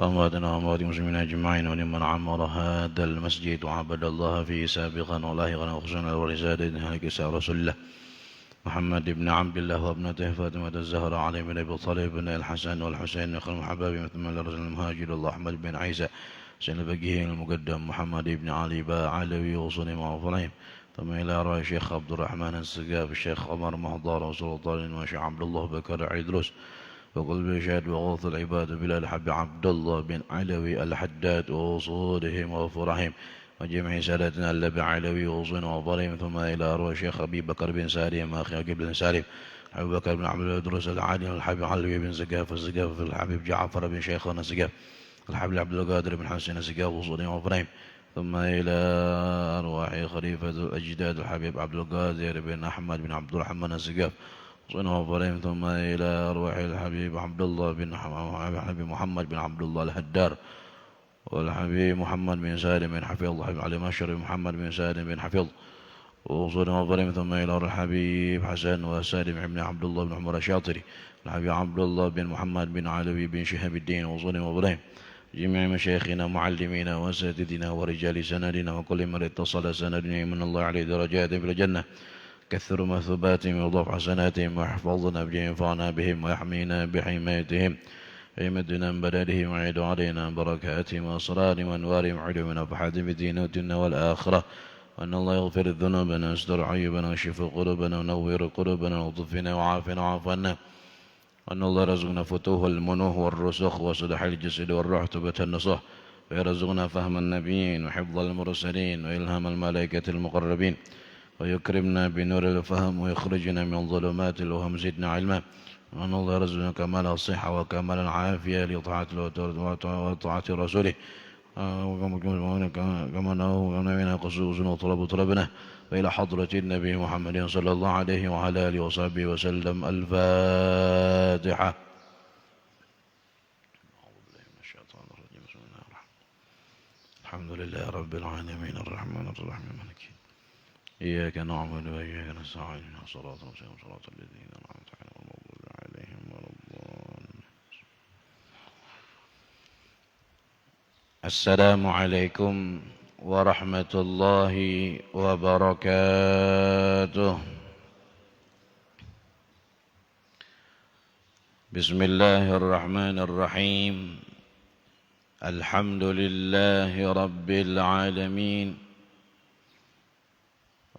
وأمواتنا وأموات المسلمين أجمعين ولمن عمر هذا المسجد وعبد الله فيه سابقا ولاحقا وخصوصا ورسالة كساء رسول الله محمد بن عبد الله وابنته فاطمة الزهراء علي بن أبي طالب بن الحسن والحسين أخو المحباب مثل الرجل المهاجر الله أحمد بن عيسى سيد البقيه المقدم محمد بن علي علوي وصني وفريم ثم إلى رأي الشيخ عبد الرحمن السقاف الشيخ عمر مهضار وسلطان وشيخ عبد الله بكر عيدروس وقلب شهد وغوث العباد بلا الحب عبد الله بن علوي الحداد وصولهم وفرحهم وجميع سادتنا اللبع علوي وصين وفرحهم ثم إلى روى الشيخ أبي بكر بن سالم أخي عقيل بن سالم أبو بكر بن عبد الدروس العالي الحبيب علوي بن سقاف السقاف الحبيب جعفر بن شيخنا سقاف الحبيب عبد القادر بن حسين سقاف وصولهم وفرحهم ثم إلى أرواح خليفة الأجداد الحبيب عبد القادر بن أحمد بن عبد الرحمن السقاف وصنه وفرهم ثم إلى أرواح الحبيب عبد الله بن حبيب محمد بن عبد الله الهدار والحبيب محمد بن سالم بن حفيظ الحبيب علي مشر محمد بن سالم بن حفيظ وصنه وفرهم ثم إلى الحبيب حسن وسالم بن عبد الله بن عمر الشاطري الحبيب عبد الله بن محمد بن علوي بن شهاب الدين وصنه وفرهم جميع مشايخنا معلمينا وأساتذتنا ورجال سندنا وكل من اتصل سندنا من الله عليه درجات في الجنة كثر مثوباتهم وضاف حسناتهم واحفظنا بجنفعنا بهم ويحمينا بحمايتهم ويمدنا من بدلهم وعيد علينا بركاتهم وأسرارهم وأنوارهم وعلومنا فحاتم الدين والدنيا والآخرة وأن الله يغفر ذنوبنا ويستر عيوبنا ويشف قلوبنا ونور قلوبنا وطفنا وعافنا وعافنا وأن الله يرزقنا فتوح المنوح والرسخ وصلح الجسد والروح توبة النصح ويرزقنا فهم النبيين وحفظ المرسلين وإلهام الملائكة المقربين ويكرمنا بنور الفهم ويخرجنا من ظلمات الوهم زدنا علما وأن الله يرزقنا كمال الصحة وكمال العافية لطاعة وطاعة رسوله كما نوينا قصوصنا وطلب طلبنا وإلى حضرة النبي محمد صلى الله عليه وعلى آله وصحبه وسلم. الفاتحة. الحمد لله رب العالمين الرحمن الرحيم مالك إياك نعبد وإياك نستعين صراط المستقيم صراط الذين أنعمت عليهم غير المغضوب عليهم ولا الضالين. السلام عليكم ورحمة الله وبركاته. بسم الله الرحمن الرحيم. الحمد لله رب العالمين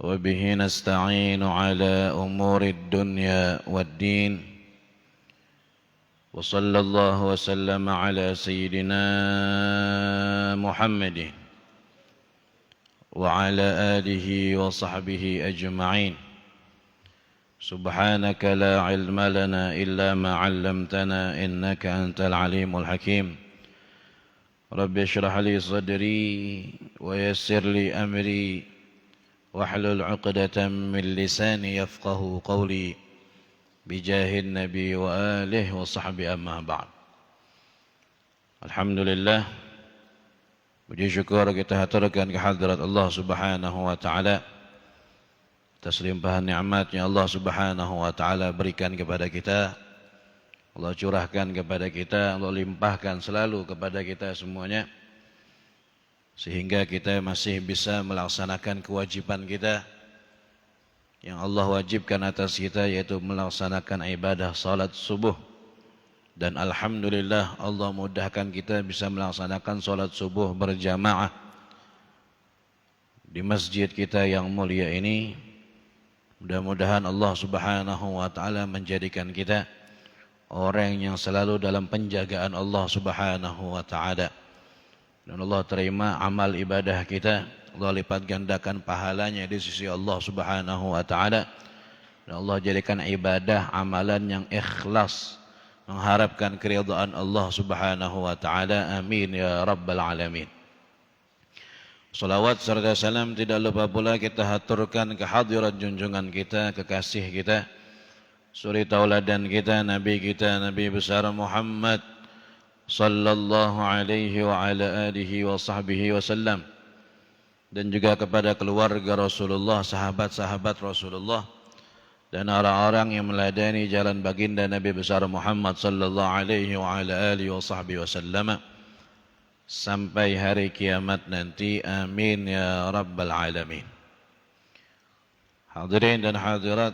وبه نستعين على أمور الدنيا والدين وصلى الله وسلم على سيدنا محمد وعلى آله وصحبه أجمعين. سبحانك لا علم لنا إلا ما علمتنا إنك أنت العليم الحكيم. رب اشرح لي صدري ويسر لي أمري واحلل عقدة من لساني يفقه قولي بجاه النبي وآله وصحبه أما بعد. Alhamdulillah, puji syukur kita haturkan kehadirat Allah Subhanahu wa taala atas limpahan nikmatnya Allah Subhanahu wa taala berikan kepada kita. Allah curahkan kepada kita, Allah limpahkan selalu kepada kita semuanya, sehingga kita masih bisa melaksanakan kewajiban kita yang Allah wajibkan atas kita, yaitu melaksanakan ibadah salat subuh. Dan alhamdulillah Allah mudahkan kita bisa melaksanakan salat subuh berjamaah di masjid kita yang mulia ini. Mudah-mudahan Allah Subhanahu wa taala menjadikan kita orang yang selalu dalam penjagaan Allah Subhanahu wa taala. Dan Allah terima amal ibadah kita, Allah lipat gandakan pahalanya di sisi Allah Subhanahu wa taala. Dan Allah jadikan ibadah amalan yang ikhlas, mengharapkan keridhaan Allah Subhanahu wa taala. Amin ya rabbal alamin. Salawat serta salam tidak lupa pula kita haturkan kehadirat junjungan kita, kekasih kita, suri tauladan kita, Nabi besar Muhammad sallallahu alaihi wa ala alihi wa sahbihi wasallam, dan juga kepada keluarga Rasulullah, sahabat-sahabat Rasulullah, dan orang-orang yang meladani jalan baginda Nabi besar Muhammad sallallahu alaihi wa ala alihi wa sahbihi wasallam sampai hari kiamat nanti. Amin ya rabbal alamin. Hadirin dan hadirat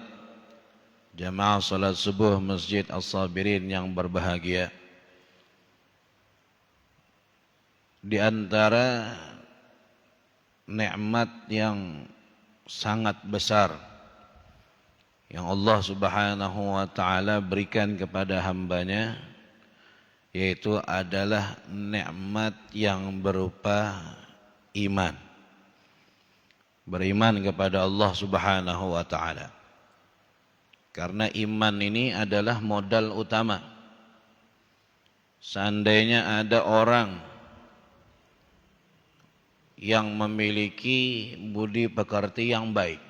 jamaah salat subuh Masjid As-Sabirin yang berbahagia, di antara nikmat yang sangat besar yang Allah Subhanahu wa taala berikan kepada hambanya, yaitu adalah nikmat yang berupa iman. Beriman kepada Allah Subhanahu wa taala. Karena iman ini adalah modal utama. Seandainya ada orang yang memiliki budi pekerti yang baik,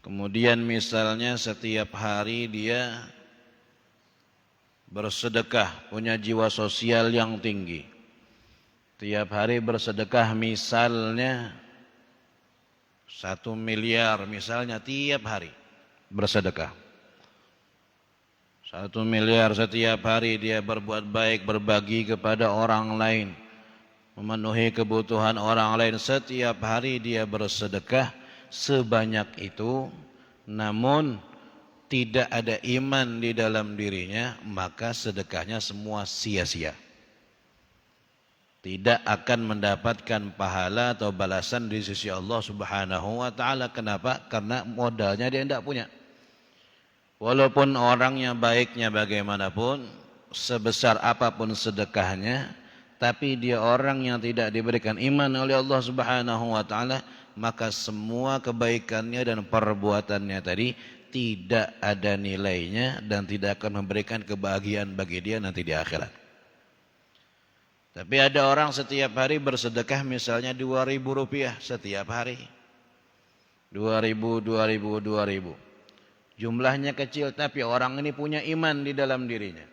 kemudian misalnya setiap hari dia bersedekah, punya jiwa sosial yang tinggi, tiap hari bersedekah misalnya 1 miliar misalnya tiap hari bersedekah, 1 miliar setiap hari dia berbuat baik, berbagi kepada orang lain, memenuhi kebutuhan orang lain, setiap hari dia bersedekah sebanyak itu, namun tidak ada iman di dalam dirinya, maka sedekahnya semua sia-sia. Tidak akan mendapatkan pahala atau balasan di sisi Allah Subhanahu wa taala. Kenapa? Karena modalnya dia tidak punya. Walaupun orangnya baiknya bagaimanapun, sebesar apapun sedekahnya, tapi dia orang yang tidak diberikan iman oleh Allah Subhanahu wa taala, maka semua kebaikannya dan perbuatannya tadi tidak ada nilainya dan tidak akan memberikan kebahagiaan bagi dia nanti di akhirat. Tapi ada orang setiap hari bersedekah misalnya 2.000 rupiah setiap hari. 2.000. Jumlahnya kecil tapi orang ini punya iman di dalam dirinya.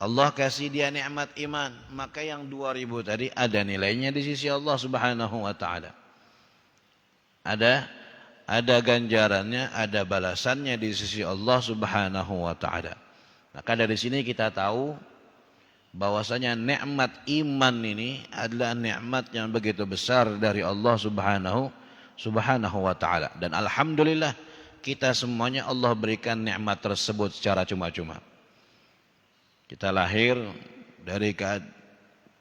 Allah kasih dia nikmat iman, maka yang 2.000 tadi ada nilainya di sisi Allah Subhanahu wa taala. Ada ganjarannya, ada balasannya di sisi Allah Subhanahu wa taala. Maka dari sini kita tahu bahwasanya nikmat iman ini adalah nikmat yang begitu besar dari Allah Subhanahu wa taala, dan alhamdulillah kita semuanya Allah berikan nikmat tersebut secara cuma-cuma. Kita lahir dari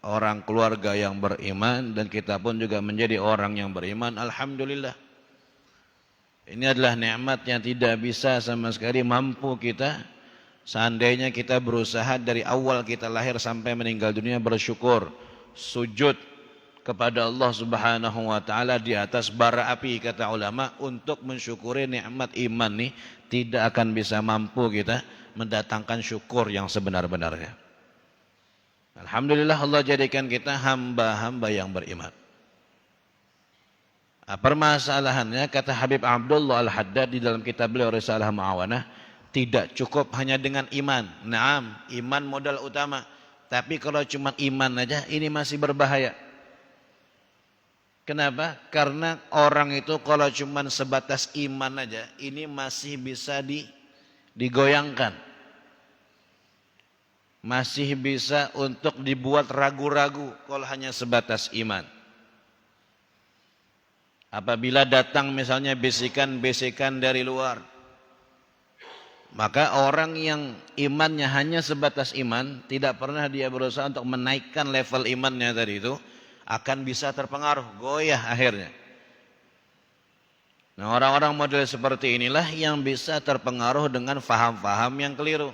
orang keluarga yang beriman dan kita pun juga menjadi orang yang beriman, alhamdulillah. Ini adalah nikmat yang tidak bisa sama sekali mampu kita, seandainya kita berusaha dari awal kita lahir sampai meninggal dunia bersyukur, sujud kepada Allah Subhanahu wa taala di atas bara api, kata ulama, untuk mensyukuri nikmat iman ini tidak akan bisa mampu kita mendatangkan syukur yang sebenar-benarnya. Alhamdulillah Allah jadikan kita hamba-hamba yang beriman. Permasalahannya, kata Habib Abdullah Al-Haddad di dalam kitab beliau Risalah Mu'awanah, tidak cukup hanya dengan iman. Naam, iman modal utama, tapi kalau cuma iman aja ini masih berbahaya. Kenapa? Karena orang itu kalau cuma sebatas iman aja ini masih bisa digoyangkan, masih bisa untuk dibuat ragu-ragu kalau hanya sebatas iman. Apabila datang misalnya bisikan-bisikan dari luar, maka orang yang imannya hanya sebatas iman, tidak pernah dia berusaha untuk menaikkan level imannya tadi itu, akan bisa terpengaruh, goyah akhirnya. Nah, orang-orang model seperti inilah yang bisa terpengaruh dengan faham-faham yang keliru.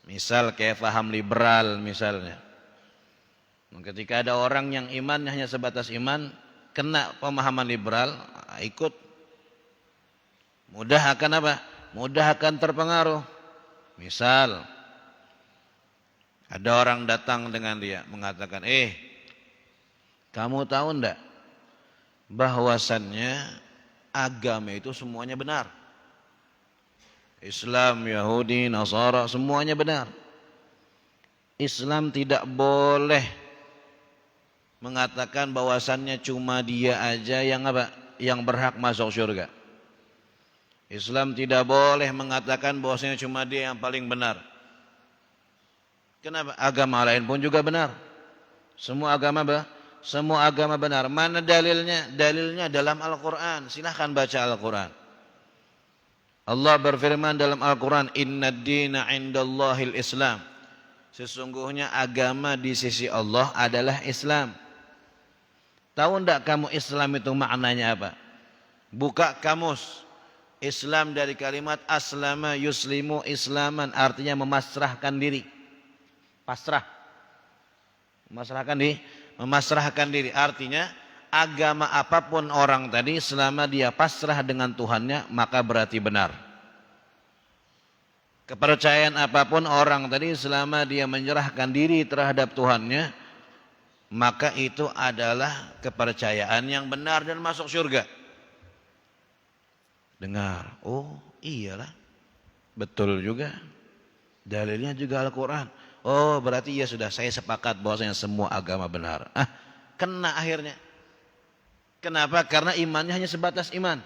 Misal kayak faham liberal misalnya. Ketika ada orang yang imannya hanya sebatas iman, kena pemahaman liberal, ikut, mudah akan apa? Mudah akan terpengaruh. Misal ada orang datang dengan dia mengatakan, kamu tahu enggak bahwasannya agama itu semuanya benar, Islam, Yahudi, Nasara, semuanya benar. Islam tidak boleh mengatakan bahwasannya cuma dia aja yang apa? Yang berhak masuk surga. Islam tidak boleh mengatakan bahwasanya cuma dia yang paling benar. Kenapa? Agama lain pun juga benar. Semua agama benar. Mana dalilnya? Dalilnya dalam Al-Quran. Silahkan baca Al-Quran. Allah berfirman dalam Al-Quran, Inna dina indallahil Islam. Sesungguhnya agama di sisi Allah adalah Islam. Tahu enggak kamu Islam itu maknanya apa? Buka kamus. Islam dari kalimat aslama yuslimu islaman, artinya memasrahkan diri. Pasrah. Memasrahkan diri. Artinya agama apapun orang tadi selama dia pasrah dengan Tuhannya maka berarti benar. Kepercayaan apapun orang tadi selama dia menyerahkan diri terhadap Tuhannya maka itu adalah kepercayaan yang benar dan masuk surga. Dengar, oh iyalah, betul juga. Dalilnya juga Al-Quran. Oh berarti ya sudah, saya sepakat bahwasanya semua agama benar. Kena akhirnya. Kenapa? Karena imannya hanya sebatas iman.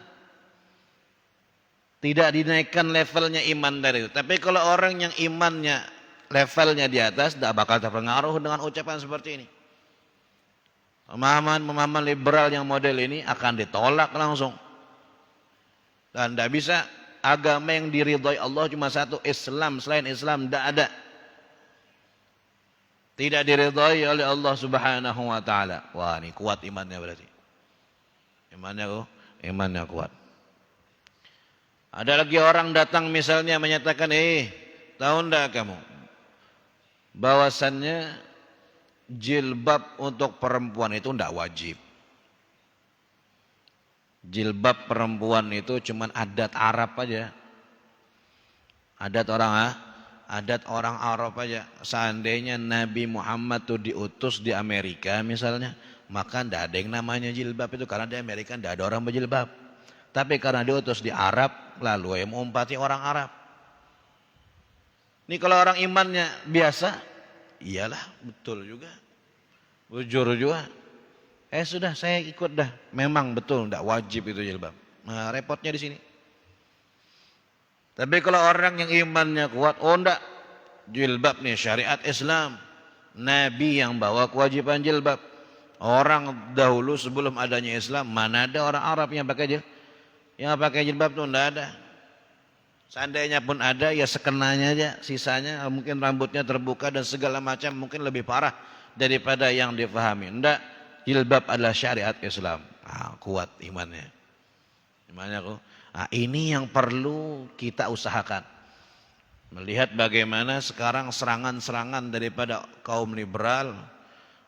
Tidak dinaikkan levelnya iman dari itu. Tapi kalau orang yang imannya levelnya di atas, tidak bakal terpengaruh dengan ucapan seperti ini. Pemahaman liberal yang model ini akan ditolak langsung. Dan tidak bisa, agama yang diridhoi Allah cuma satu, Islam. Selain Islam tidak ada. Tidak diridhoi oleh Allah Subhanahu wa taala. Wah, ini kuat imannya berarti. Imannya kuat. Ada lagi orang datang misalnya menyatakan, tahu enggak kamu bahwasannya jilbab untuk perempuan itu enggak wajib. Jilbab perempuan itu cuman adat Arab aja. Adat orang Arab aja. Seandainya Nabi Muhammad tuh diutus di Amerika misalnya, maka enggak ada yang namanya jilbab itu, karena di Amerika enggak ada orang berjilbab. Tapi karena diutus di Arab, lalu yang mengumpati orang Arab. Ini kalau orang imannya biasa, iyalah betul juga. Bujur juga. Sudah saya ikut dah. Memang betul enggak wajib itu jilbab. Nah, repotnya di sini. Tapi kalau orang yang imannya kuat, oh enggak, jilbab nih syariat Islam. Nabi yang bawa kewajiban jilbab. Orang dahulu sebelum adanya Islam, mana ada orang Arab yang pakai jilbab? Yang pakai jilbab itu enggak ada. Seandainya pun ada, ya sekenanya aja. Sisanya mungkin rambutnya terbuka dan segala macam, mungkin lebih parah daripada yang difahami. Enggak, jilbab adalah syariat Islam. Kuat imannya. Ini yang perlu kita usahakan. Melihat bagaimana sekarang serangan-serangan daripada kaum liberal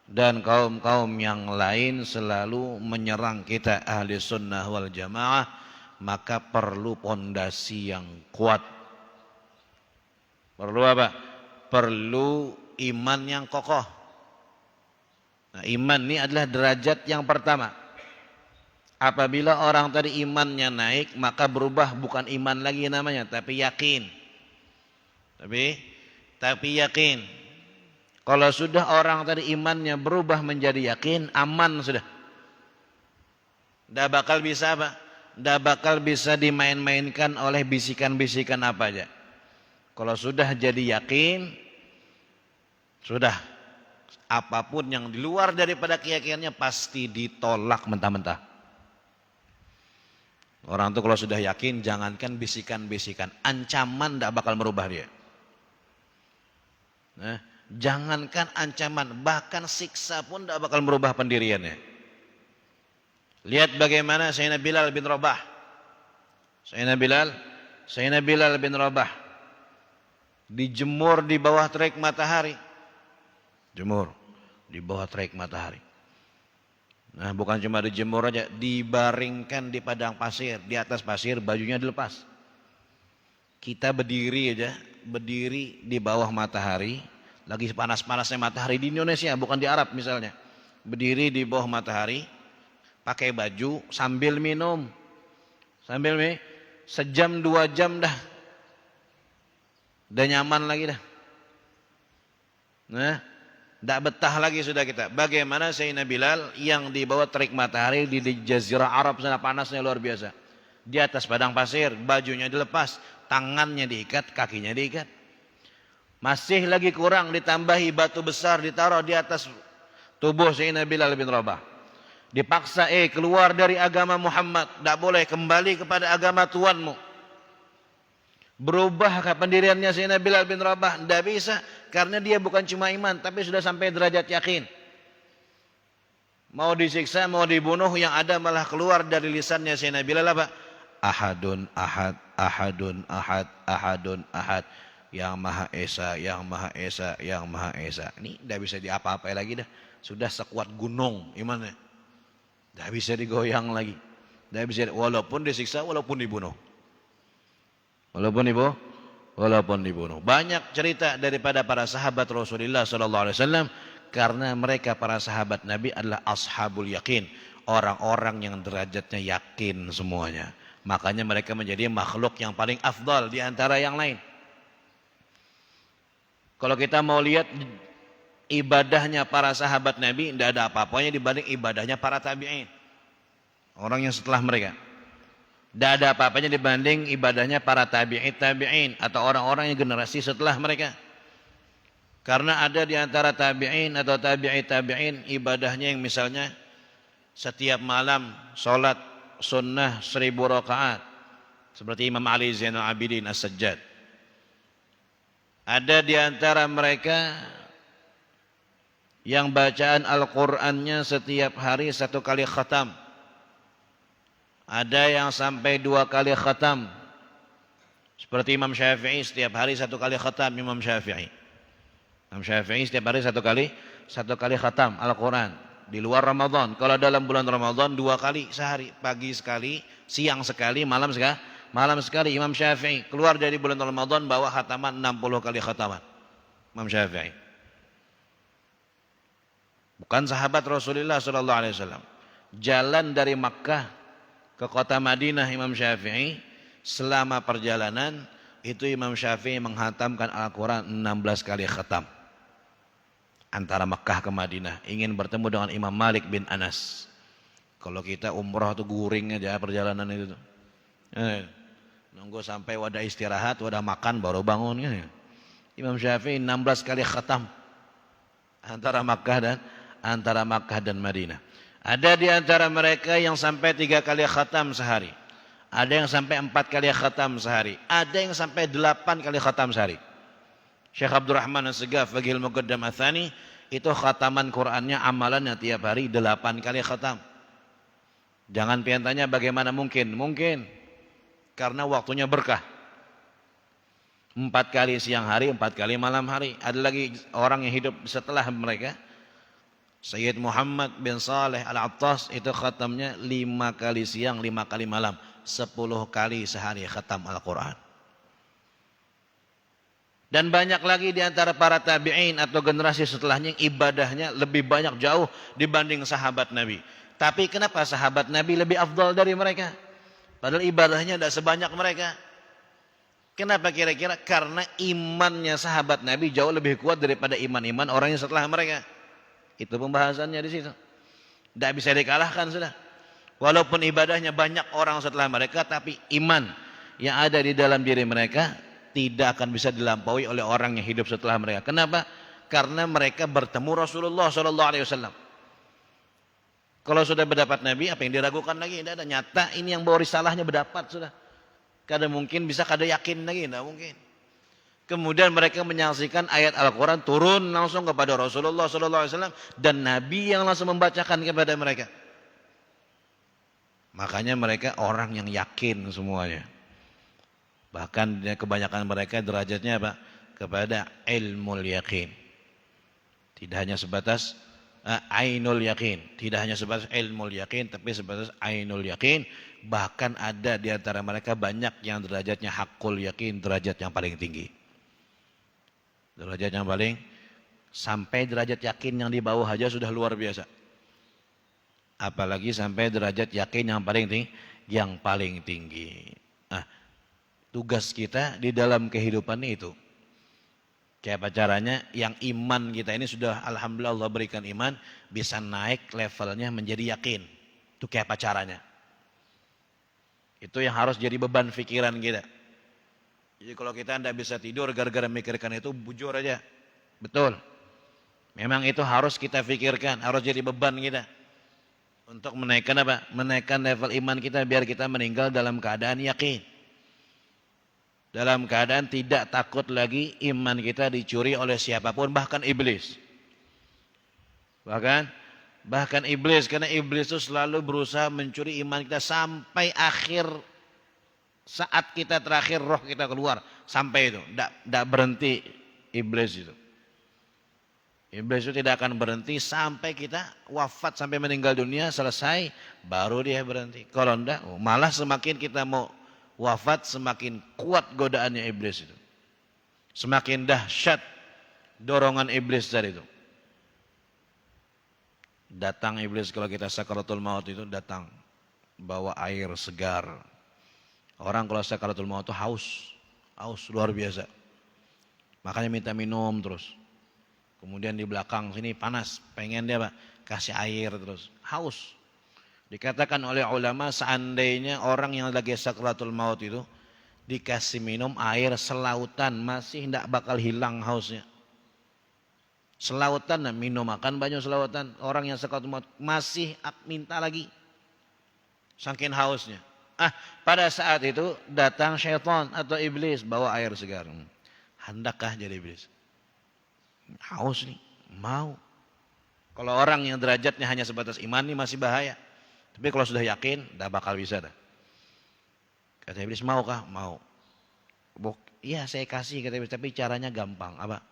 dan kaum-kaum yang lain selalu menyerang kita ahli sunnah wal jamaah, maka perlu pondasi yang kuat. Perlu apa? Perlu iman yang kokoh. Nah, iman ini adalah derajat yang pertama. Apabila orang tadi imannya naik, maka berubah bukan iman lagi namanya, tapi yakin. Tapi yakin. Kalau sudah orang tadi imannya berubah menjadi yakin, aman sudah. Tidak bakal bisa apa? Tidak bakal bisa dimain-mainkan oleh bisikan-bisikan apa aja. Kalau sudah jadi yakin, sudah. Apapun yang di luar daripada keyakinannya pasti ditolak mentah-mentah. Orang itu kalau sudah yakin, jangankan bisikan-bisikan, ancaman tidak bakal merubah dia. Jangankan ancaman, bahkan siksa pun tidak bakal merubah pendiriannya. Lihat bagaimana Sayyidina Bilal bin Rabah. Sayyidina Bilal bin Rabah dijemur di bawah terik matahari. Jemur di bawah terik matahari. Nah, bukan cuma dijemur aja, dibaringkan di padang pasir, di atas pasir bajunya dilepas. Kita berdiri di bawah matahari, lagi panas-panasnya matahari di Indonesia, bukan di Arab misalnya. Berdiri di bawah matahari, pakai baju sambil minum. Sejam 2 jam dah. Udah nyaman lagi dah. Nah, tidak betah lagi sudah kita. Bagaimana Sayyidina Bilal yang di bawah terik matahari di jazirah Arab sana panasnya luar biasa. Di atas padang pasir, bajunya dilepas, tangannya diikat, kakinya diikat. Masih lagi kurang, ditambahi batu besar ditaruh di atas tubuh Sayyidina Bilal bin Rabah. Dipaksa keluar dari agama Muhammad, tidak boleh kembali kepada agama tuanmu. Berubah pendiriannya Sayyidina Bilal bin Rabah, tidak bisa, karena dia bukan cuma iman tapi sudah sampai derajat yakin. Mau disiksa, mau dibunuh, yang ada malah keluar dari lisannya Sayyidina Bilal apa? Ahadun ahad, ahadun ahad, ahadun ahad. Yang Maha Esa, yang Maha Esa, yang Maha Esa. Ini tidak bisa diapa-apai lagi dah. Sudah sekuat gunung imannya. Tidak bisa digoyang lagi. Tidak bisa, walaupun disiksa, walaupun dibunuh. Walaupun dibunuh. Banyak cerita daripada para sahabat Rasulullah SAW. Karena mereka para sahabat Nabi adalah ashabul yakin. Orang-orang yang derajatnya yakin semuanya. Makanya mereka menjadi makhluk yang paling afdal di antara yang lain. Kalau kita mau lihat ibadahnya para sahabat Nabi, tidak ada apa-apanya dibanding ibadahnya para tabi'in. Orang yang setelah mereka. Tidak ada apa-apanya dibanding ibadahnya para tabi'in atau orang-orang yang generasi setelah mereka. Karena ada di antara tabi'in atau tabi'in ibadahnya yang misalnya setiap malam sholat sunnah 1000 rakaat seperti Imam Ali Zainal Abidin As-Sajjad. Ada di antara mereka yang bacaan Al-Qur'annya setiap hari 1 kali khatam. Ada yang sampai 2 kali khatam. Seperti Imam Syafi'i setiap hari 1 kali khatam. Imam Syafi'i setiap hari 1 kali khatam Al-Quran. Di luar Ramadan. Kalau dalam bulan Ramadan 2 kali sehari. Pagi sekali, siang sekali, malam sekali. Imam Syafi'i keluar dari bulan Ramadan bawa khataman 60 kali khataman. Imam Syafi'i. Bukan sahabat Rasulullah SAW. Jalan dari Makkah ke kota Madinah Imam Syafi'i. Selama perjalanan itu Imam Syafi'i menghatamkan Al-Quran 16 kali khatam. Antara Makkah ke Madinah. Ingin bertemu dengan Imam Malik bin Anas. Kalau kita umrah tuh guring aja perjalanan itu. Nunggu sampai wadah istirahat, wadah makan baru bangun kan. Imam Syafi'i 16 kali khatam. Antara Makkah dan Madinah. Ada di antara mereka yang sampai 3 kali khatam sehari. Ada yang sampai 4 kali khatam sehari. Ada yang sampai 8 kali khatam sehari. Syekh Abdurrahman As-Segaf Faghil Muqaddam Athani itu khataman Qur'annya amalannya tiap hari 8 kali khatam. Jangan pian tanya bagaimana mungkin? Mungkin karena waktunya berkah. 4 kali siang hari, 4 kali malam hari. Ada lagi orang yang hidup setelah mereka. Sayyid Muhammad bin Saleh Al-Attas itu khatamnya 5 kali siang, 5 kali malam. 10 kali sehari khatam Al-Quran. Dan banyak lagi di antara para tabi'in atau generasi setelahnya yang ibadahnya lebih banyak jauh dibanding sahabat Nabi. Tapi kenapa sahabat Nabi lebih afdal dari mereka? Padahal ibadahnya tidak sebanyak mereka. Kenapa kira-kira? Karena imannya sahabat Nabi jauh lebih kuat daripada iman-iman orang yang setelah mereka. Itu pembahasannya di situ. Tidak bisa dikalahkan sudah. Walaupun ibadahnya banyak orang setelah mereka, tapi iman yang ada di dalam diri mereka tidak akan bisa dilampaui oleh orang yang hidup setelah mereka. Kenapa? Karena mereka bertemu Rasulullah SAW. Kalau sudah berdapat Nabi, apa yang diragukan lagi? Tidak ada. Nyata ini yang bawa risalahnya berdapat sudah. Kada mungkin bisa kada yakin lagi, tidak mungkin. Kemudian mereka menyaksikan ayat Al-Quran turun langsung kepada Rasulullah SAW dan Nabi yang langsung membacakan kepada mereka. Makanya mereka orang yang yakin semuanya. Bahkan kebanyakan mereka derajatnya apa? Kepada ilmul yakin. Tidak hanya sebatas ainul yakin. Tidak hanya sebatas ilmul yakin, tapi sebatas ainul yakin. Bahkan ada di antara mereka banyak yang derajatnya hakul yakin, derajat yang paling tinggi. Derajat yang paling, sampai derajat yakin yang di bawah aja sudah luar biasa. Apalagi sampai derajat yakin yang paling tinggi. Tugas kita di dalam kehidupan itu. Kayak apa caranya? Yang iman kita ini sudah alhamdulillah Allah berikan iman. Bisa naik levelnya menjadi yakin. Itu kayak apa caranya? Itu yang harus jadi beban pikiran kita. Jadi kalau kita tidak bisa tidur gara-gara mikirkan itu, bujur aja. Betul. Memang itu harus kita pikirkan, harus jadi beban kita. Untuk menaikkan apa? Menaikkan level iman kita biar kita meninggal dalam keadaan yakin. Dalam keadaan tidak takut lagi iman kita dicuri oleh siapapun, bahkan iblis. Bahkan iblis, karena iblis itu selalu berusaha mencuri iman kita sampai akhir saat kita terakhir roh kita keluar. Sampai itu, tidak berhenti iblis itu. Iblis itu tidak akan berhenti sampai kita wafat, sampai meninggal dunia selesai, baru dia berhenti. Kalau enggak, malah semakin kita mau wafat, semakin kuat godaannya iblis itu. Semakin dahsyat dorongan iblis tadi itu. Datang iblis kalau kita sakaratul maut itu, datang bawa air segar. Orang kalau sakaratul maut itu haus luar biasa. Makanya minta minum terus. Kemudian di belakang sini panas, pengen dia Pak, kasih air terus, haus. Dikatakan oleh ulama, seandainya orang yang lagi sakaratul maut itu dikasih minum air selautan, masih tidak bakal hilang hausnya. Selautan, minum makan banyak selautan, orang yang sakaratul maut masih minta lagi, saking hausnya. Pada saat itu datang syaitan atau iblis bawa air segar. Hendakkah jadi iblis? Haus nih, mau. Kalau orang yang derajatnya hanya sebatas iman ini masih bahaya. Tapi kalau sudah yakin, dah bakal bisa dah. Kata iblis, maukah? Mau. Iya saya kasih, kata iblis, tapi caranya gampang. Apa?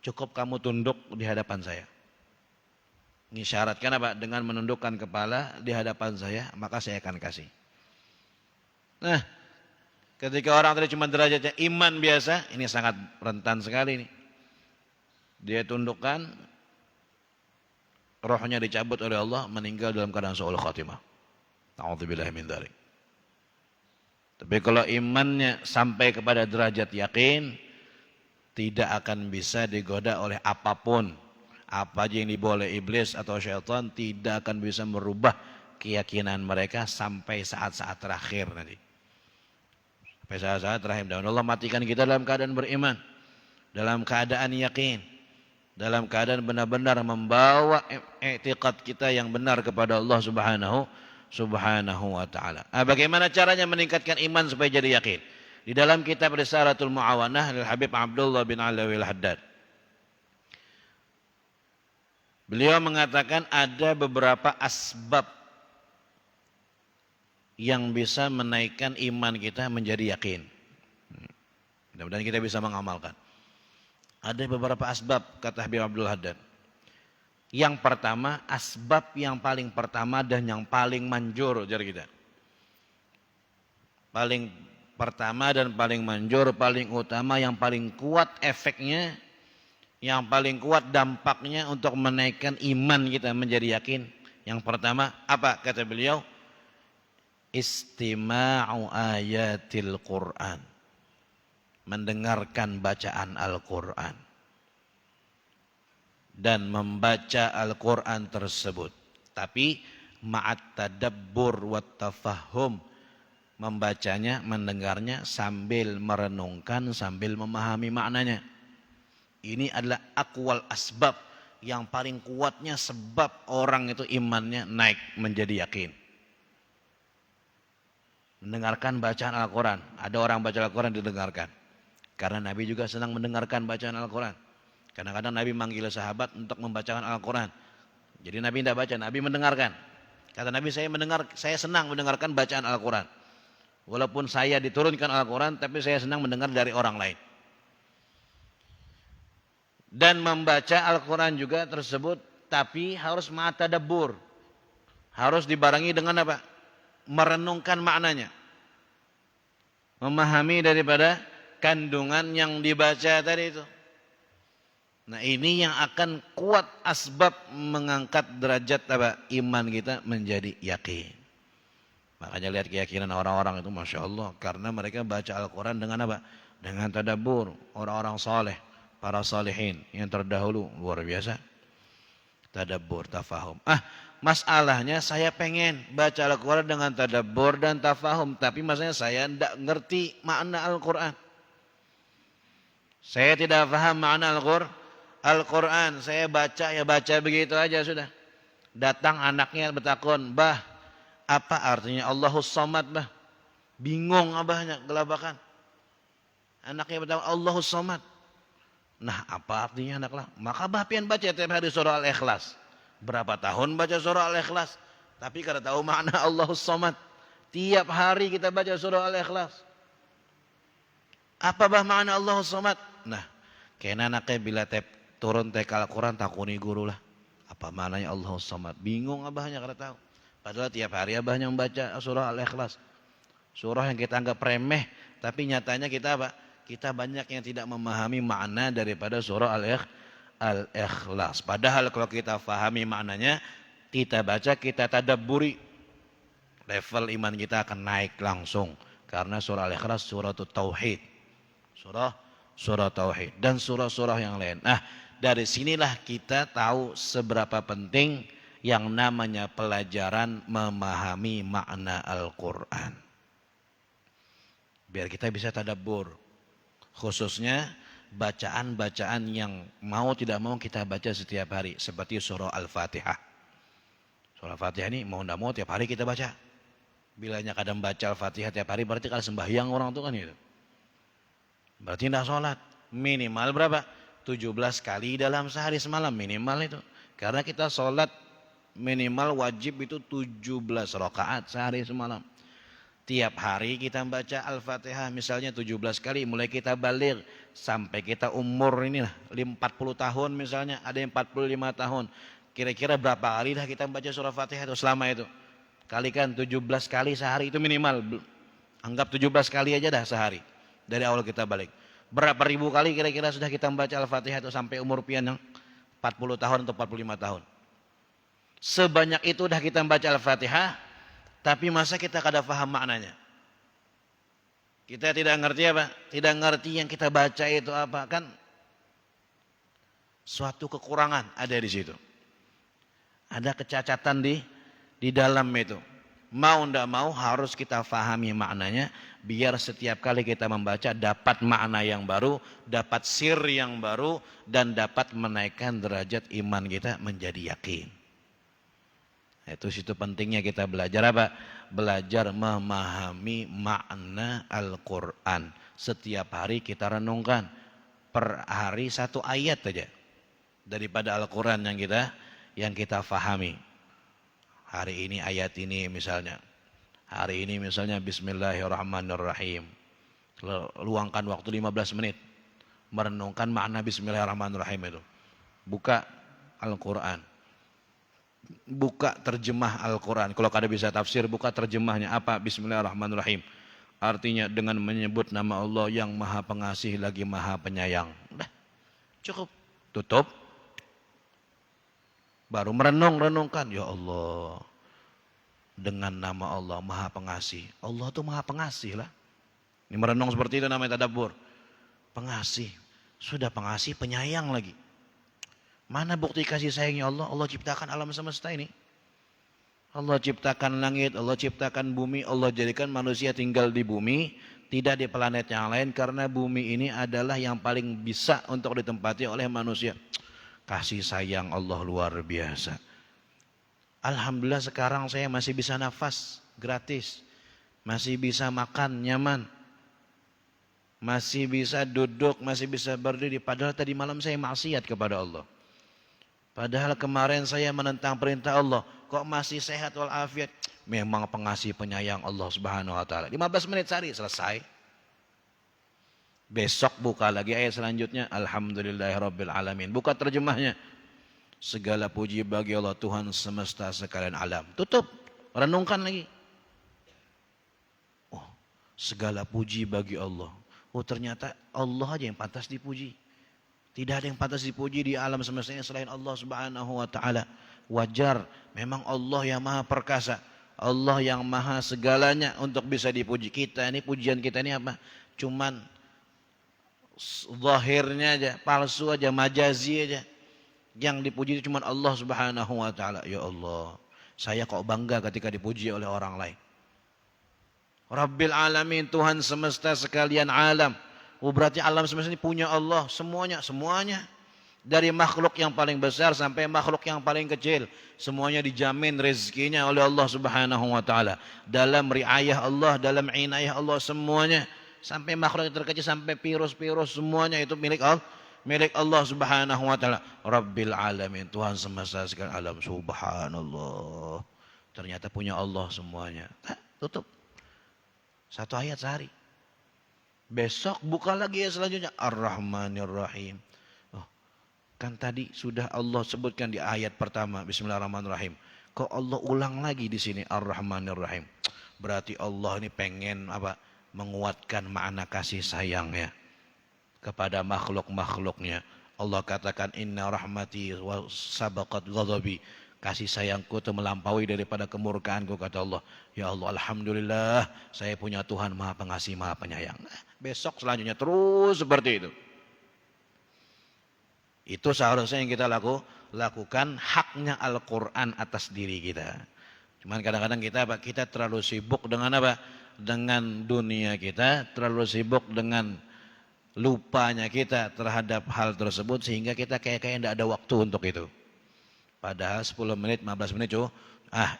Cukup kamu tunduk di hadapan saya. Ini syaratkan apa? Dengan menundukkan kepala di hadapan saya, maka saya akan kasih. Nah, ketika orang tadi cuma derajatnya iman biasa, ini sangat rentan sekali nih. Dia tundukkan, rohnya dicabut oleh Allah, meninggal dalam keadaan su'ul khatimah. Na'udzubillahi min dzalik. Tapi kalau imannya sampai kepada derajat yakin, tidak akan bisa digoda oleh apapun. Apa aja yang dibawa oleh iblis atau syaitan tidak akan bisa merubah keyakinan mereka sampai saat-saat terakhir nanti. Sampai saat-saat terakhir. Dan Allah matikan kita dalam keadaan beriman, dalam keadaan yakin, dalam keadaan benar-benar membawa i'tiqad kita yang benar kepada Allah Subhanahu wa ta'ala. Bagaimana caranya meningkatkan iman supaya jadi yakin? Di dalam kitab Risalatul Mu'awanah dari Habib Abdullah bin Alawi al-Haddad, beliau mengatakan ada beberapa asbab yang bisa menaikkan iman kita menjadi yakin. Mudah-mudahan kita bisa mengamalkan. Ada beberapa asbab, kata Habib Abdul Haddad. Yang pertama, asbab yang paling pertama dan yang paling manjur jar kita. Paling pertama dan paling manjur, paling utama, yang paling kuat efeknya, yang paling kuat dampaknya untuk menaikkan iman kita menjadi yakin. Yang pertama, apa kata beliau? Istima'u ayatil Qur'an. Mendengarkan bacaan Al-Quran dan membaca Al-Quran tersebut, tapi ma'at tadabbur wa tafahum, membacanya, mendengarnya sambil merenungkan, sambil memahami maknanya. Ini adalah aqwal asbab, yang paling kuatnya sebab orang itu imannya naik menjadi yakin. Mendengarkan bacaan Al-Quran. Ada orang baca Al-Quran didengarkan. Karena Nabi juga senang mendengarkan bacaan Al-Quran. Kadang-kadang Nabi manggil sahabat untuk membacakan Al-Quran. Jadi Nabi tidak baca, Nabi mendengarkan. Kata Nabi, saya senang mendengarkan bacaan Al-Quran. Walaupun saya diturunkan Al-Quran, tapi saya senang mendengar dari orang lain. Dan membaca Al-Quran juga tersebut, tapi harus ma'atadabbur. Harus dibarengi dengan apa? Merenungkan maknanya. Memahami daripada kandungan yang dibaca tadi itu. Nah, ini yang akan kuat asbab mengangkat derajat iman kita menjadi yakin. Makanya lihat keyakinan orang-orang itu, Masya Allah, karena mereka baca Al-Quran dengan apa? Dengan tadabbur. Orang-orang saleh, para salihin yang terdahulu, luar biasa. Tadabbur, tafahum. Masalahnya saya pengen baca Al-Quran dengan tadabbur dan tafahum, tapi masalahnya saya tidak ngerti makna Al-Quran. Saya tidak paham makna Al-Quran. Saya baca ya baca begitu aja sudah. Datang anaknya bertakun, "Bah, apa artinya Allahus Samad, bah?" Bingung abahnya, gelabakan. Anaknya bertakun, "Allahus Samad." Nah, apa artinya anaklah? Maka bah pian baca tiap hari surah Al-Ikhlas. Berapa tahun baca surah Al-Ikhlas? Tapi kada tahu makna Allahus Samad. Tiap hari kita baca surah Al-Ikhlas. Apa bah makna Allahus Samad? Nah, kena anaknya bila turun TK Al-Quran takuni guru lah. Apa maknanya Allahus Samad? Bingung abahnya kada tahu. Padahal tiap hari abahnya membaca surah Al-Ikhlas. Surah yang kita anggap remeh, tapi nyatanya kita apa? Kita banyak yang tidak memahami makna daripada surah Al-Ikhlas. Padahal kalau kita fahami maknanya, kita baca, kita tadabburi, level iman kita akan naik langsung. Karena surah Al-Ikhlas surah Tauhid. Surah Tauhid dan surah-surah yang lain. Nah, dari sinilah kita tahu seberapa penting yang namanya pelajaran memahami makna Al-Quran. Biar kita bisa tadabbur. Khususnya bacaan-bacaan yang mau tidak mau kita baca setiap hari. Seperti surah Al-Fatihah. Surah Al-Fatihah ini mau tidak mau tiap hari kita baca. Bilanya kadang baca Al-Fatihah tiap hari berarti kalau sembahyang orang itu kan itu. Berarti tidak sholat. Minimal berapa? 17 kali dalam sehari semalam minimal itu. Karena kita sholat minimal wajib itu 17 rakaat sehari semalam. Tiap hari kita baca Al-Fatihah misalnya 17 kali. Mulai kita balik sampai kita umur inilah 40 tahun misalnya. Ada yang 45 tahun. Kira-kira berapa kali dah kita baca surah Fatihah itu selama itu? Kalikan 17 kali sehari itu minimal. Anggap 17 kali aja dah sehari. Dari awal kita balik. Berapa ribu kali kira-kira sudah kita membaca Al-Fatihah itu sampai umur pian yang 40 tahun atau 45 tahun. Sebanyak itu dah kita membaca Al-Fatihah, tapi masa kita kada faham maknanya? Kita tidak ngerti apa? Tidak ngerti yang kita baca itu apa? Kan suatu kekurangan ada di situ. Ada kecacatan di dalam itu. Mau ndak mau harus kita fahami maknanya biar setiap kali kita membaca dapat makna yang baru, dapat sir yang baru dan dapat menaikkan derajat iman kita menjadi yakin. Itu situ pentingnya kita belajar apa? Belajar memahami makna Al-Qur'an. Setiap hari kita renungkan per hari satu ayat saja daripada Al-Qur'an yang kita fahami. Hari ini ayat ini misalnya. Hari ini misalnya Bismillahirrahmanirrahim. Luangkan waktu 15 menit. Merenungkan makna Bismillahirrahmanirrahim itu. Buka Al-Quran. Buka terjemah Al-Quran. Kalau kada bisa tafsir, buka terjemahnya. Apa Bismillahirrahmanirrahim? Artinya dengan menyebut nama Allah yang maha pengasih lagi maha penyayang. Udah, cukup. Tutup. Baru renungkan, ya Allah, dengan nama Allah maha pengasih. Allah itu maha pengasih lah. Ini merenung seperti itu namanya tadabbur. Pengasih, sudah pengasih, penyayang lagi. Mana bukti kasih sayangnya Allah? Allah ciptakan alam semesta ini. Allah ciptakan langit, Allah ciptakan bumi, Allah jadikan manusia tinggal di bumi, tidak di planet yang lain karena bumi ini adalah yang paling bisa untuk ditempati oleh manusia. Kasih sayang Allah luar biasa. Alhamdulillah sekarang saya masih bisa nafas gratis. Masih bisa makan nyaman. Masih bisa duduk, masih bisa berdiri. Padahal tadi malam saya maksiat kepada Allah. Padahal kemarin saya menentang perintah Allah. Kok masih sehat walafiat? Memang pengasih penyayang Allah Subhanahu wa taala. 15 menit sehari selesai. Besok buka lagi ayat selanjutnya. Alhamdulillahirabbil alamin. Buka terjemahnya. Segala puji bagi Allah Tuhan semesta sekalian alam. Tutup. Renungkan lagi. Oh, segala puji bagi Allah. Oh, ternyata Allah aja yang pantas dipuji. Tidak ada yang pantas dipuji di alam semestanya selain Allah Subhanahu wa taala. Wajar, memang Allah yang maha perkasa. Allah yang maha segalanya untuk bisa dipuji. Kita ini, pujian kita ini apa? Cuman zahirnya aja, palsu aja, majazi aja. Yang dipuji itu cuma Allah Subhanahu wa taala. Ya Allah, saya kok bangga ketika dipuji oleh orang lain. Rabbil alamin, Tuhan semesta sekalian alam. Oh, berarti alam semesta ini punya Allah semuanya. Dari makhluk yang paling besar sampai makhluk yang paling kecil, semuanya dijamin rezekinya oleh Allah Subhanahu wa taala. Dalam riayah Allah, dalam inayah Allah semuanya. Sampai makhluk yang terkecil sampai virus-virus semuanya itu milik Allah Subhanahu wa taala. Rabbil alamin, Tuhan semesta sekalian alam. Subhanallah. Ternyata punya Allah semuanya. Tutup. Satu ayat sehari. Besok buka lagi ya selanjutnya. Ar-Rahmanir Rahim. Kan tadi sudah Allah sebutkan di ayat pertama, Bismillahirrahmanirrahim. Kok Allah ulang lagi di sini Ar-Rahmanir Rahim? Berarti Allah ini pengen apa? Menguatkan makna kasih sayangnya kepada makhluk-makhluknya. Allah katakan inna rahmati wa sabaqat ghadabi. Kasih sayangku itu melampaui daripada kemurkaanku, kata Allah. Ya Allah, alhamdulillah saya punya Tuhan Maha Pengasih, Maha Penyayang. Besok selanjutnya terus seperti itu. Itu seharusnya yang kita lakukan, haknya Al-Quran atas diri kita. Cuman kadang-kadang kita terlalu sibuk dengan apa? Dengan dunia kita, terlalu sibuk dengan lupanya kita terhadap hal tersebut sehingga kita kayak tidak ada waktu untuk itu. Padahal 10 menit, 15 menit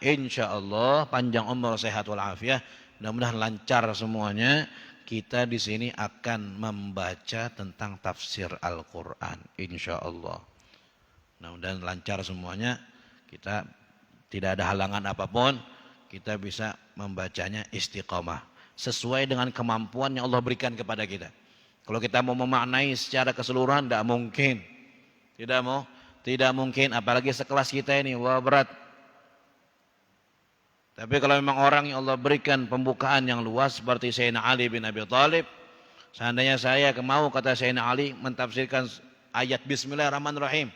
insya Allah panjang umur, sehat walafiat, mudah-mudahan lancar semuanya. Kita di sini akan membaca tentang tafsir Al-Quran, insya Allah. Mudah-mudahan lancar semuanya. Kita tidak ada halangan apapun. Kita bisa membacanya istiqamah sesuai dengan kemampuan yang Allah berikan kepada kita. Kalau kita mau memaknai secara keseluruhan, tidak mungkin. Tidak mungkin. Apalagi sekelas kita ini, wah berat. Tapi kalau memang orang yang Allah berikan pembukaan yang luas seperti Sayyidina Ali bin Abi Thalib, seandainya saya mau, kata Sayyidina Ali, mentafsirkan ayat Bismillahirrahmanirrahim,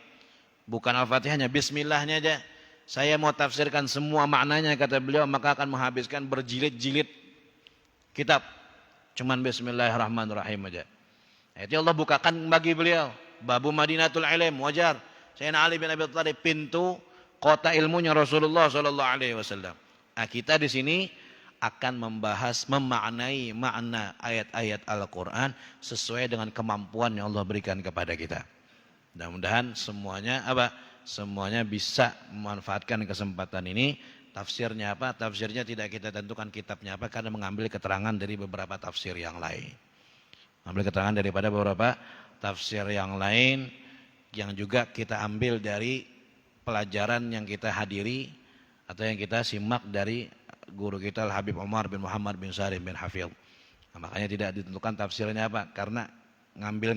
bukan Al-Fatihahnya, Bismillahnya aja, saya mau tafsirkan semua maknanya, kata beliau, maka akan menghabiskan berjilid-jilid kitab. Cuman Bismillahirrahmanirrahim aja. Itu Allah bukakan bagi beliau babu Madinatul Ilm, wajar. Sayyidina Ali bin Abi Thalib, pintu kota ilmunya Rasulullah sallallahu alaihi wasallam. Kita di sini akan membahas, memaknai makna ayat-ayat Al-Quran sesuai dengan kemampuan yang Allah berikan kepada kita. Mudah-mudahan semuanya bisa memanfaatkan kesempatan ini. Tafsirnya apa? Tafsirnya tidak kita tentukan kitabnya apa, karena mengambil keterangan dari beberapa tafsir yang lain. Ambil keterangan daripada beberapa tafsir yang lain yang juga kita ambil dari pelajaran yang kita hadiri atau yang kita simak dari guru kita Al-Habib Umar bin Muhammad bin Salim bin Hafidh. Makanya tidak ditentukan tafsirnya apa, karena ngambil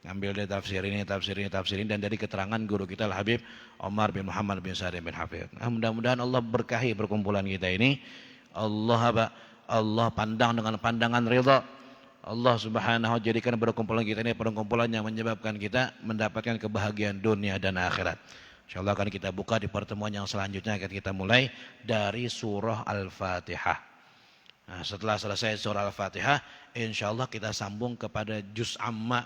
dari tafsir ini dan dari keterangan guru kita Al-Habib Umar bin Muhammad bin Salim bin Hafidh. Mudah-mudahan Allah berkahi perkumpulan kita ini. Allah pandang dengan pandangan ridha. Allah Subhanahu wa ta'ala jadikan perkumpulan kita ini perkumpulan yang menyebabkan kita mendapatkan kebahagiaan dunia dan akhirat. InsyaAllah akan kita buka di pertemuan yang selanjutnya, akan kita mulai dari surah Al-Fatihah. Setelah selesai surah Al-Fatihah, InsyaAllah kita sambung kepada Juz Amma.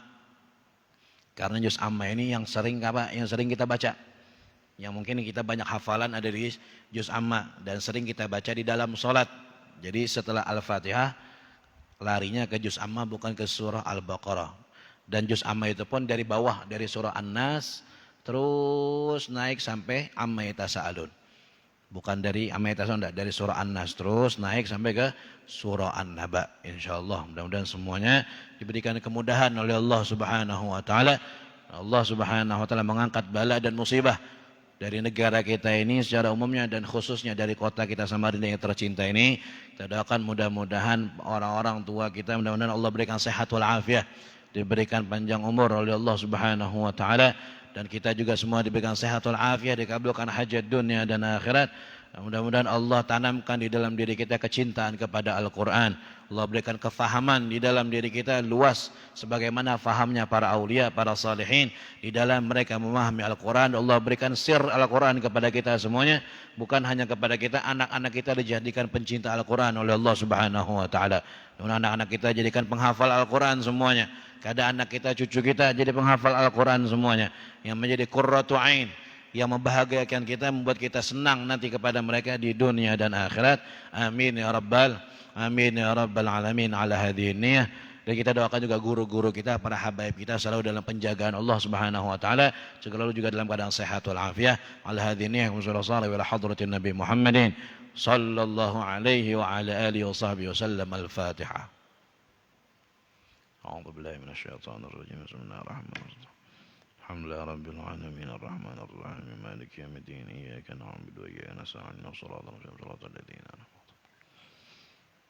Karena Juz Amma ini yang sering kita baca. Yang mungkin kita banyak hafalan ada di Juz Amma dan sering kita baca di dalam sholat. Jadi setelah Al-Fatihah, larinya ke Juz Amma, bukan ke surah Al-Baqarah. Dan Juz Amma itu pun dari bawah, dari surah An-Nas terus naik sampai Amma Yatasaalun. Bukan dari Amma Yatasaalun, dari surah An-Nas terus naik sampai ke surah An-Naba. Insyaallah mudah-mudahan semuanya diberikan kemudahan oleh Allah Subhanahu wa taala. Allah Subhanahu wa taala mengangkat bala dan musibah dari negara kita ini secara umumnya dan khususnya dari kota kita Samarinda yang tercinta ini. Kita doakan mudah-mudahan orang-orang tua kita, mudah-mudahan Allah berikan sehat wal afiat, diberikan panjang umur oleh Allah Subhanahu wa taala, dan kita juga semua diberikan sehat wal afiat, dikabulkan hajat dunia dan akhirat. Mudah-mudahan Allah tanamkan di dalam diri kita kecintaan kepada Al-Quran. Allah berikan kefahaman di dalam diri kita luas sebagaimana fahamnya para aulia, para salihin di dalam mereka memahami Al-Quran. Allah berikan sir Al-Quran kepada kita semuanya, bukan hanya kepada kita, anak-anak kita dijadikan pencinta Al-Quran oleh Allah Subhanahu wa taala. Anak-anak kita jadikan penghafal Al-Quran semuanya. Kadang anak kita, cucu kita jadi penghafal Al-Quran semuanya, yang menjadi qurratu ain, yang membahagiakan kita, membuat kita senang nanti kepada mereka di dunia dan akhirat. Amin ya rabbal alamin ala hadhihi niyah. Dan kita doakan juga guru-guru kita, para habaib kita selalu dalam penjagaan Allah Subhanahu wa taala, selalu juga dalam keadaan sehat wal afiah. Ala hadhihi wa sallallahu ala hadratin Nabi Muhammadin sallallahu alaihi wa ala alihi wa sahbihi wasallam. Al-Fatihah. A'udzu billahi minasyaitonir rajim. Bismillahirrahmanirrahim. Alhamdulillahi rabbil alamin arrahmanir rahim maliki yaumiddin iyyaka na'budu wa iyyaka nasta'in siratal ladzina an'amta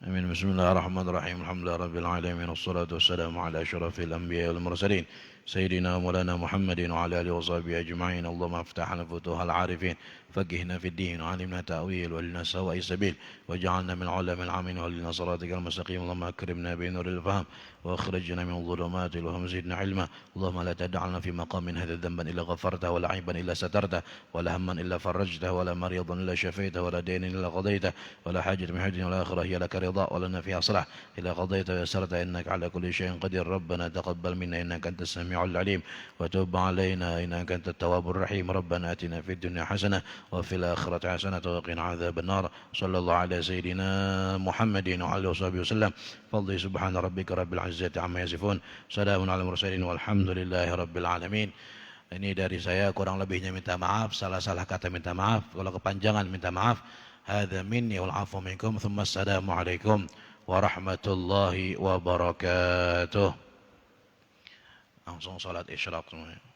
آمين. بسم الله الرحمن الرحيم. الحمد لله رب العالمين والصلاة والسلام على أشرف الأنبياء والمرسلين سيدنا مولانا محمد وعلى آله وصحبه أجمعين. اللهم افتح لنا فتوح العارفين، فقهنا في الدين وعلمنا تأويل ولنا سواء السبيل واجعلنا من علماء العاملين ولنا صراطك المستقيم. اللهم أكرمنا بنور الفهم واخرجنا من ظلمات الوهم زدنا علما. اللهم لا تدعنا في مقام هذا ذنبا إلا غفرته ولا عيبا إلا سترته ولا هما إلا فرجته ولا مريضا إلا شفيته ولا دين إلا قضيته ولا حاجة من حاجة ولا آخرة هي لك رضا ولنا فيها صلاح إلا قضيته ويسرته إنك على كل شيء قدير. ربنا تقبل منا إنك أنت السميع العليم وتب علينا إنك أنت التواب الرحيم. ربنا آتنا في الدنيا حسنة وفي الآخرة حسنة وقنا عذاب النار. صلى الله على سيدنا محمد وعلى آله وصحبه وسلم. فضل سبحان ربك رب العزة عما يصفون سلام على المرسلين والحمد لله رب العالمين. Ini dari saya, kurang lebihnya minta maaf, salah-salah kata minta maaf, kalau kepanjangan minta maaf. Hadza minni wal afu minkum. Tsumma assalamu alaikum warahmatullahi wabarakatuh. Langsung salat isyraq semuanya.